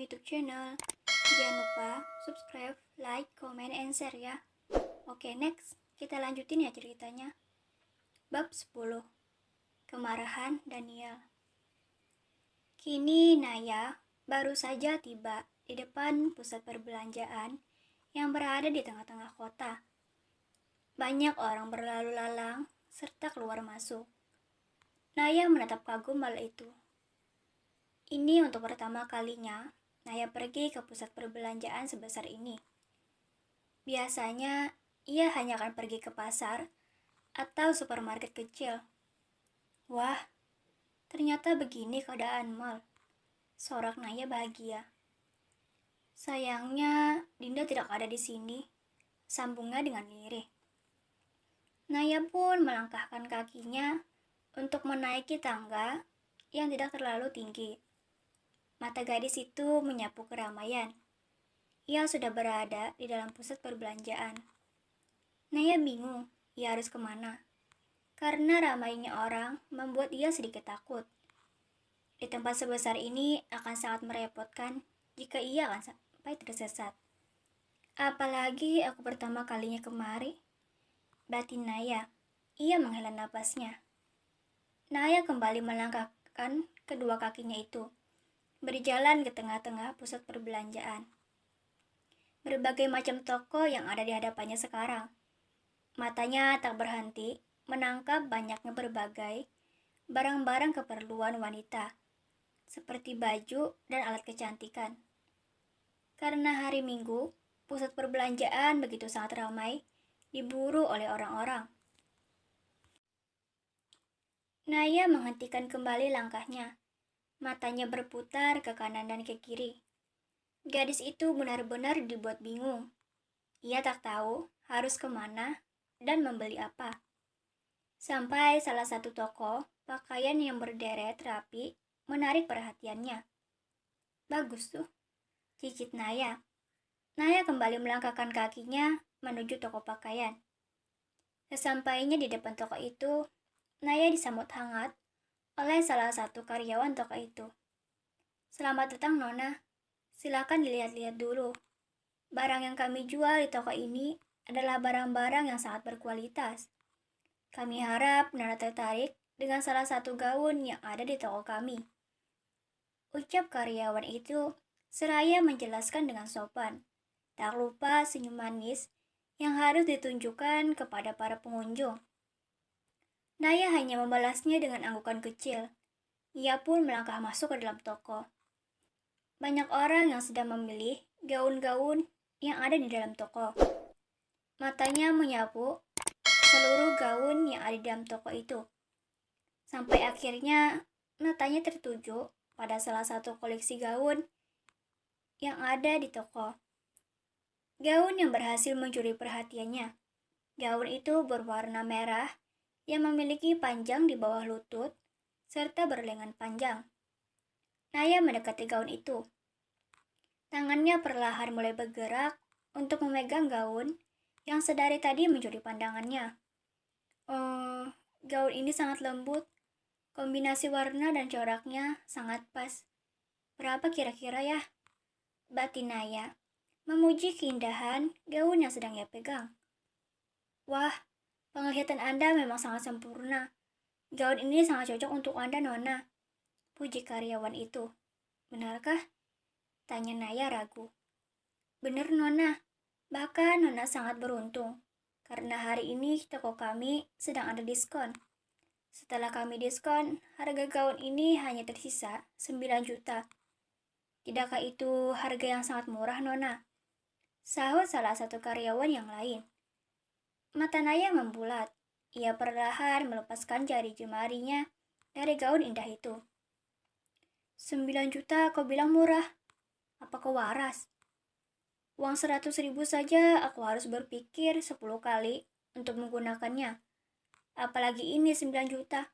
YouTube channel. Jangan lupa subscribe, like, comment, and share ya. Oke, next. Kita lanjutin ya ceritanya. Bab 10. Kemarahan Daniel. Kini Naya baru saja tiba di depan pusat perbelanjaan yang berada di tengah-tengah kota. Banyak orang berlalu lalang serta keluar masuk. Naya menatap kagum hal itu. Ini untuk pertama kalinya Naya pergi ke pusat perbelanjaan sebesar ini. Biasanya ia hanya akan pergi ke pasar atau supermarket kecil. Wah, ternyata begini keadaan mal. Sorak Naya bahagia. Sayangnya Dinda tidak ada di sini, sambungnya dengan lirih. Naya pun melangkahkan kakinya untuk menaiki tangga yang tidak terlalu tinggi. Mata gadis itu menyapu keramaian. Ia sudah berada di dalam pusat perbelanjaan. Naya bingung, ia harus kemana. Karena ramainya orang membuat ia sedikit takut. Di tempat sebesar ini akan sangat merepotkan jika ia akan sampai tersesat. Apalagi aku pertama kalinya kemari. Batin Naya. Ia menghela napasnya. Naya kembali melangkahkan kedua kakinya itu. Berjalan ke tengah-tengah pusat perbelanjaan. Berbagai macam toko yang ada di hadapannya sekarang. Matanya tak berhenti menangkap banyaknya berbagai barang-barang keperluan wanita, seperti baju dan alat kecantikan. Karena hari Minggu, pusat perbelanjaan begitu sangat ramai, diburu oleh orang-orang. Naya menghentikan kembali langkahnya. Matanya berputar ke kanan dan ke kiri. Gadis itu benar-benar dibuat bingung. Ia tak tahu harus kemana dan membeli apa. Sampai salah satu toko pakaian yang berderet rapi menarik perhatiannya. Bagus tuh, cicit Naya. Naya kembali melangkahkan kakinya menuju toko pakaian. Sesampainya di depan toko itu, Naya disambut hangat oleh salah satu karyawan toko itu. Selamat datang Nona, silakan dilihat-lihat dulu. Barang yang kami jual di toko ini adalah barang-barang yang sangat berkualitas. Kami harap Nona tertarik dengan salah satu gaun yang ada di toko kami. Ucap karyawan itu seraya menjelaskan dengan sopan. Tak lupa senyum manis yang harus ditunjukkan kepada para pengunjung. Naya hanya membalasnya dengan anggukan kecil. Ia pun melangkah masuk ke dalam toko. Banyak orang yang sedang memilih gaun-gaun yang ada di dalam toko. Matanya menyapu seluruh gaun yang ada di dalam toko itu. Sampai akhirnya matanya tertuju pada salah satu koleksi gaun yang ada di toko. Gaun yang berhasil mencuri perhatiannya. Gaun itu berwarna merah yang memiliki panjang di bawah lutut serta berlengan panjang. Naya mendekati gaun itu. Tangannya perlahan mulai bergerak untuk memegang gaun yang sedari tadi mencuri pandangannya. Gaun ini sangat lembut. Kombinasi warna dan coraknya sangat pas. Berapa kira-kira ya? Batin Naya memuji keindahan gaun yang sedang ia pegang. Wah, penglihatan Anda memang sangat sempurna. Gaun ini sangat cocok untuk Anda, Nona. Puji karyawan itu. Benarkah? Tanya Naya ragu. Benar, Nona. Bahkan Nona sangat beruntung. Karena hari ini toko kami sedang ada diskon. Setelah kami diskon, harga gaun ini hanya tersisa 9 juta. Tidakkah itu harga yang sangat murah, Nona? Sahut salah satu karyawan yang lain. Mata Naya membulat. Ia perlahan melepaskan jari jemarinya dari gaun indah itu. 9 juta kau bilang murah? Apa kau waras? Uang 100.000 saja aku harus berpikir 10 kali untuk menggunakannya. Apalagi ini 9 juta.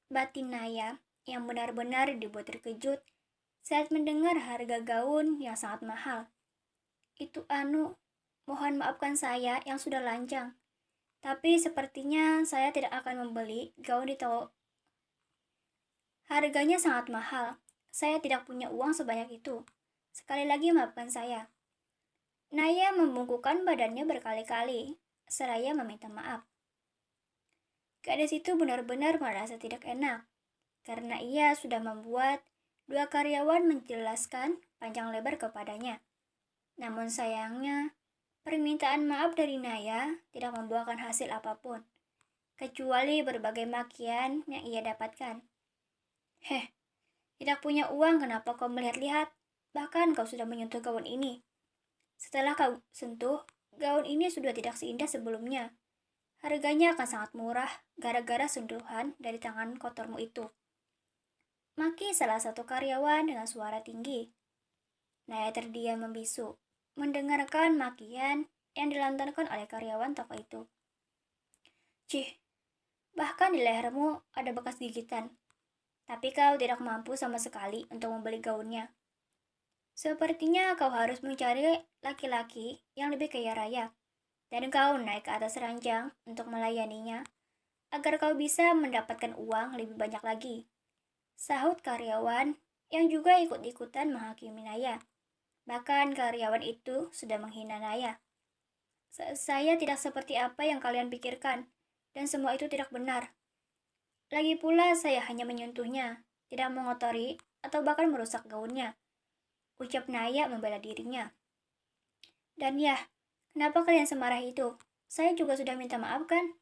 Batin Naya yang benar-benar dibuat terkejut saat mendengar harga gaun yang sangat mahal. Itu mohon maafkan saya yang sudah lancang. Tapi sepertinya saya tidak akan membeli gaun di toko. Harganya sangat mahal. Saya tidak punya uang sebanyak itu. Sekali lagi maafkan saya. Naya membungkukkan badannya berkali-kali, seraya meminta maaf. Gadis itu benar-benar merasa tidak enak, karena ia sudah membuat dua karyawan menjelaskan panjang lebar kepadanya. Namun sayangnya, permintaan maaf dari Naya tidak membuahkan hasil apapun, kecuali berbagai makian yang ia dapatkan. Heh, tidak punya uang kenapa kau melihat-lihat? Bahkan kau sudah menyentuh gaun ini. Setelah kau sentuh, gaun ini sudah tidak seindah sebelumnya. Harganya akan sangat murah gara-gara sentuhan dari tangan kotormu itu. Maki salah satu karyawan dengan suara tinggi. Naya terdiam membisu, mendengarkan makian yang dilontarkan oleh karyawan toko itu. Cih, bahkan di lehermu ada bekas gigitan. Tapi kau tidak mampu sama sekali untuk membeli gaunnya. Sepertinya kau harus mencari laki-laki yang lebih kaya raya, dan kau naik ke atas ranjang untuk melayaninya, agar kau bisa mendapatkan uang lebih banyak lagi. Sahut karyawan yang juga ikut-ikutan menghakimi Naya. Bahkan karyawan itu sudah menghina Naya. Saya tidak seperti apa yang kalian pikirkan, dan semua itu tidak benar. Lagi pula saya hanya menyentuhnya, tidak mengotori atau bahkan merusak gaunnya, ucap Naya membela dirinya. Dan ya, kenapa kalian semarah itu? Saya juga sudah minta maaf kan?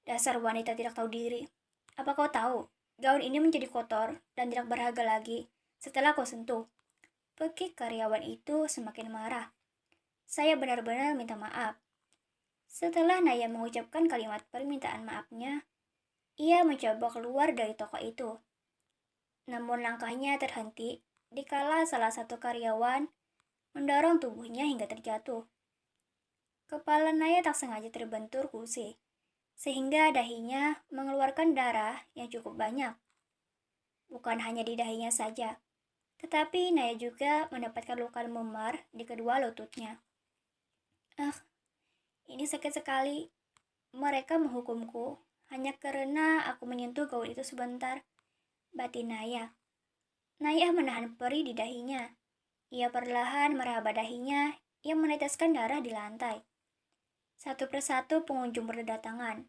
Dasar wanita tidak tahu diri. Apa kau tahu, gaun ini menjadi kotor dan tidak berharga lagi setelah kau sentuh. Pekik karyawan itu semakin marah. Saya benar-benar minta maaf. Setelah Naya mengucapkan kalimat permintaan maafnya, ia mencoba keluar dari toko itu. Namun langkahnya terhenti dikala salah satu karyawan mendorong tubuhnya hingga terjatuh. Kepala Naya tak sengaja terbentur kursi, sehingga dahinya mengeluarkan darah yang cukup banyak. Bukan hanya di dahinya saja, tetapi Naya juga mendapatkan luka memar di kedua lututnya. Ini sakit sekali. Mereka menghukumku hanya karena aku menyentuh gaun itu sebentar, batin Naya. Naya menahan perih di dahinya. Ia perlahan meraba dahinya yang meneteskan darah di lantai. Satu persatu pengunjung berdatangan.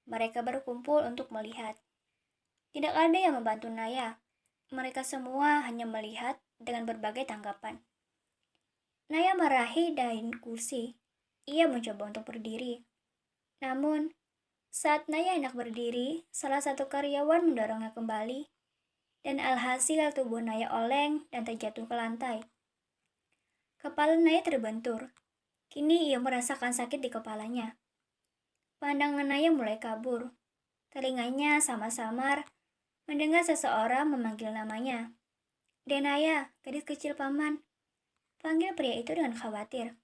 Mereka berkumpul untuk melihat. Tidak ada yang membantu Naya. Mereka semua hanya melihat dengan berbagai tanggapan. Naya meraih dahi kursi. Ia mencoba untuk berdiri. Namun, saat Naya hendak berdiri, salah satu karyawan mendorongnya kembali, dan alhasil tubuh Naya oleng dan terjatuh ke lantai. Kepala Naya terbentur. Kini ia merasakan sakit di kepalanya. Pandangan Naya mulai kabur. Telinganya samar-samar mendengar seseorang memanggil namanya. Denaya, gadis kecil paman. Panggil pria itu dengan khawatir.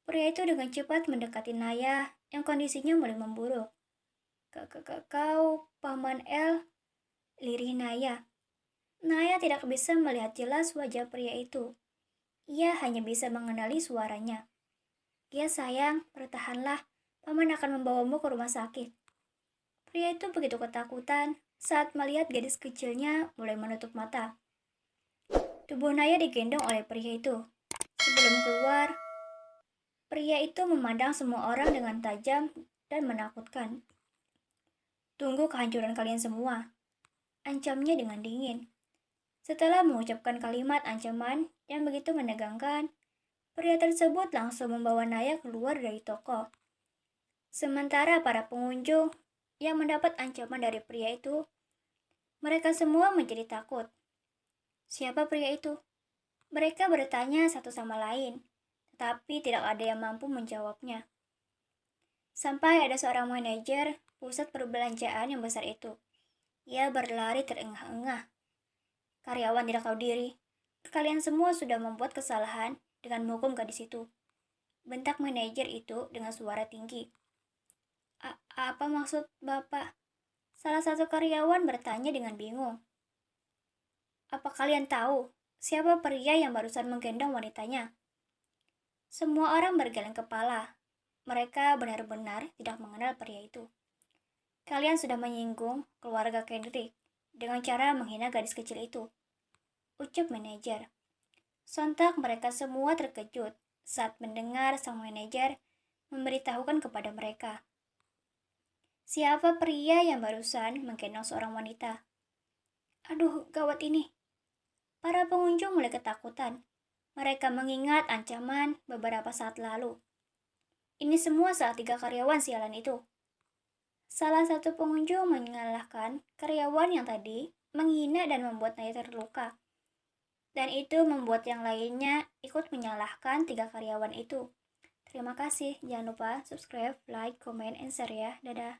Pria itu dengan cepat mendekati Naya yang kondisinya mulai memburuk. Kau, Paman El, lirih Naya. Naya tidak bisa melihat jelas wajah pria itu. Ia hanya bisa mengenali suaranya. Ya sayang, bertahanlah. Paman akan membawamu ke rumah sakit. Pria itu begitu ketakutan saat melihat gadis kecilnya mulai menutup mata. Tubuh Naya digendong oleh pria itu. Sebelum keluar, pria itu memandang semua orang dengan tajam dan menakutkan. Tunggu kehancuran kalian semua, ancamnya dengan dingin. Setelah mengucapkan kalimat ancaman yang begitu menegangkan, pria tersebut langsung membawa Naya keluar dari toko. Sementara para pengunjung yang mendapat ancaman dari pria itu, mereka semua menjadi takut. Siapa pria itu? Mereka bertanya satu sama lain, tetapi tidak ada yang mampu menjawabnya. Sampai ada seorang manajer pusat perbelanjaan yang besar itu. Ia berlari terengah-engah. Karyawan tidak tahu diri. Kalian semua sudah membuat kesalahan dengan menghukum gadis itu. Bentak manajer itu dengan suara tinggi. Apa maksud Bapak? Salah satu karyawan bertanya dengan bingung. Apa kalian tahu siapa pria yang barusan menggendong wanitanya? Semua orang bergeleng kepala. Mereka benar-benar tidak mengenal pria itu. Kalian sudah menyinggung keluarga Kendrick dengan cara menghina gadis kecil itu, ucap manajer. Sontak mereka semua terkejut saat mendengar sang manajer memberitahukan kepada mereka, siapa pria yang barusan menggendong seorang wanita. Aduh, gawat ini. Para pengunjung mulai ketakutan. Mereka mengingat ancaman beberapa saat lalu. Ini semua saat 3 karyawan sialan itu. Salah satu pengunjung menyalahkan karyawan yang tadi menghina dan membuat Naya terluka. Dan itu membuat yang lainnya ikut menyalahkan 3 karyawan itu. Terima kasih. Jangan lupa subscribe, like, comment, and share ya. Dadah.